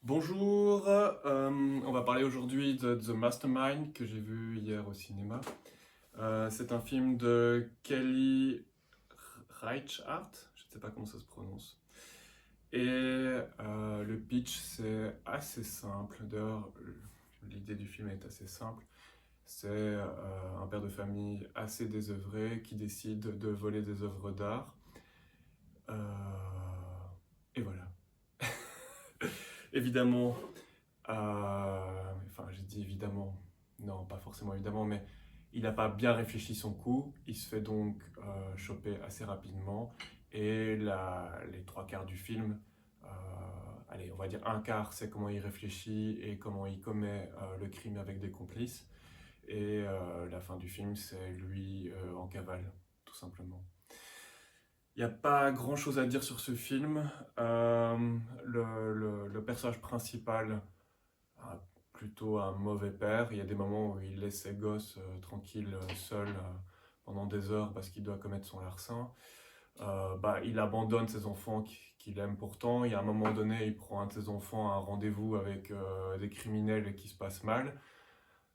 Bonjour, on va parler aujourd'hui de The Mastermind que j'ai vu hier au cinéma. C'est un film de Kelly Reichardt, je ne sais pas comment ça se prononce. Et le pitch c'est assez simple, d'ailleurs l'idée du film est assez simple. C'est un père de famille assez désœuvré qui décide de voler des œuvres d'art. Euh, et voilà. Évidemment, enfin, j'ai dit évidemment, non, pas forcément évidemment, mais il n'a pas bien réfléchi son coup. Il se fait donc choper assez rapidement. Et les trois quarts du film, euh, allez, on va dire un quart, c'est comment il réfléchit et comment il commet le crime avec des complices. Et la fin du film, c'est lui en cavale, tout simplement. Il n'y a pas grand chose à dire sur ce film. Le personnage principal a plutôt un mauvais père. Il y a des moments où il laisse ses gosses tranquilles, seuls, pendant des heures parce qu'il doit commettre son larcin. Il abandonne ses enfants qu'il aime pourtant. Il y a un moment donné, il prend un de ses enfants à un rendez-vous avec des criminels qui se passent mal.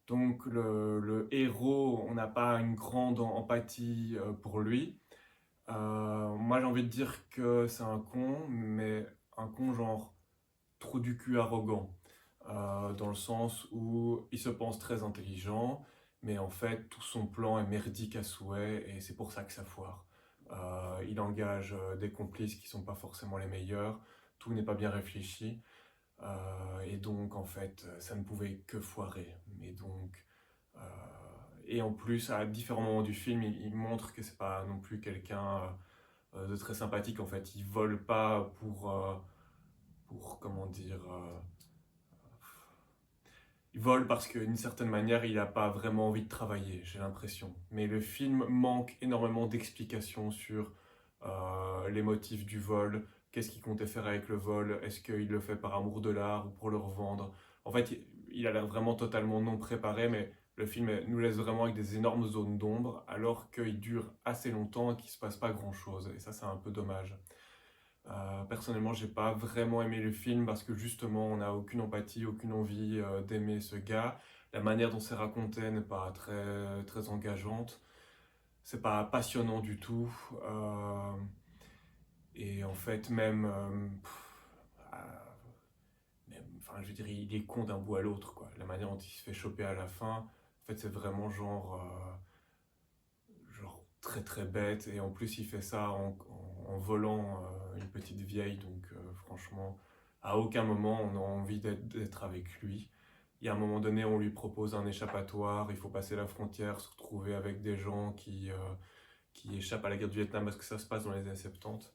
Donc le héros, on n'a pas une grande empathie pour lui. Moi j'ai envie de dire que c'est un con, mais un con genre trou du cul arrogant, dans le sens où il se pense très intelligent, mais en fait tout son plan est merdique à souhait et c'est pour ça que ça foire. Il engage des complices qui sont pas forcément les meilleurs, tout n'est pas bien réfléchi, et donc en fait ça ne pouvait que foirer. Mais donc, euh, et en plus à différents moments du film, il montre que c'est pas non plus quelqu'un de très sympathique en fait. Il vole pas pour comment dire, il vole parce qu'une certaine manière, il n'a pas vraiment envie de travailler, j'ai l'impression. Mais le film manque énormément d'explications sur les motifs du vol, qu'est-ce qu'il comptait faire avec le vol, est-ce qu'il le fait par amour de l'art ou pour le revendre. En fait, il a l'air vraiment totalement non préparé, mais le film nous laisse vraiment avec des énormes zones d'ombre, alors qu'il dure assez longtemps et qu'il ne se passe pas grand-chose. Et ça, c'est un peu dommage. Personnellement, j'ai pas vraiment aimé le film parce que justement, on n'a aucune empathie, aucune envie d'aimer ce gars. La manière dont c'est raconté n'est pas très engageante. C'est pas passionnant du tout. Et en fait, enfin, je veux dire, il est con d'un bout à l'autre, quoi. La manière dont il se fait choper à la fin, en fait, c'est vraiment genre très très bête. Et en plus, il fait ça en volant une petite vieille. Donc, franchement, à aucun moment on a envie d'être avec lui. Il y a un moment donné, on lui propose un échappatoire. Il faut passer la frontière, se retrouver avec des gens qui échappent à la guerre du Vietnam parce que ça se passe dans les années 70.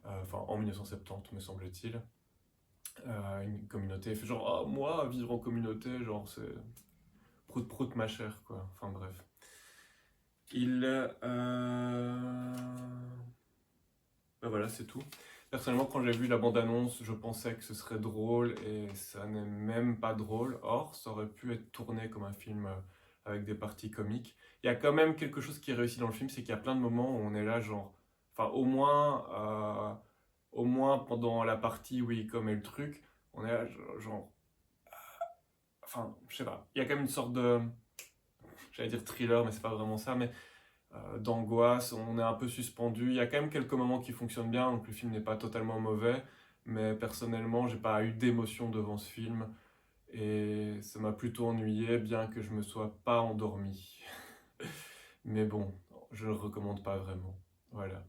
Enfin, en 1970, me semble-t-il. Une communauté. Il fait genre, ah, moi, vivre en communauté, genre, c'est prout prout ma chère, quoi. Enfin, bref. Il. Voilà, c'est tout. Personnellement, quand j'ai vu la bande-annonce, je pensais que ce serait drôle et ça n'est même pas drôle. Or, ça aurait pu être tourné comme un film avec des parties comiques. Il y a quand même quelque chose qui est réussi dans le film, c'est qu'il y a plein de moments où on est là, genre. Enfin, au moins pendant la partie où il commet le truc, on est là, genre. Enfin, je sais pas. Il y a quand même une sorte de. J'allais dire thriller, mais c'est pas vraiment ça, mais d'angoisse, on est un peu suspendu. Il y a quand même quelques moments qui fonctionnent bien, donc le film n'est pas totalement mauvais, mais personnellement, j'ai pas eu d'émotion devant ce film et ça m'a plutôt ennuyé, bien que je me sois pas endormi. Mais bon, je le recommande pas vraiment. Voilà.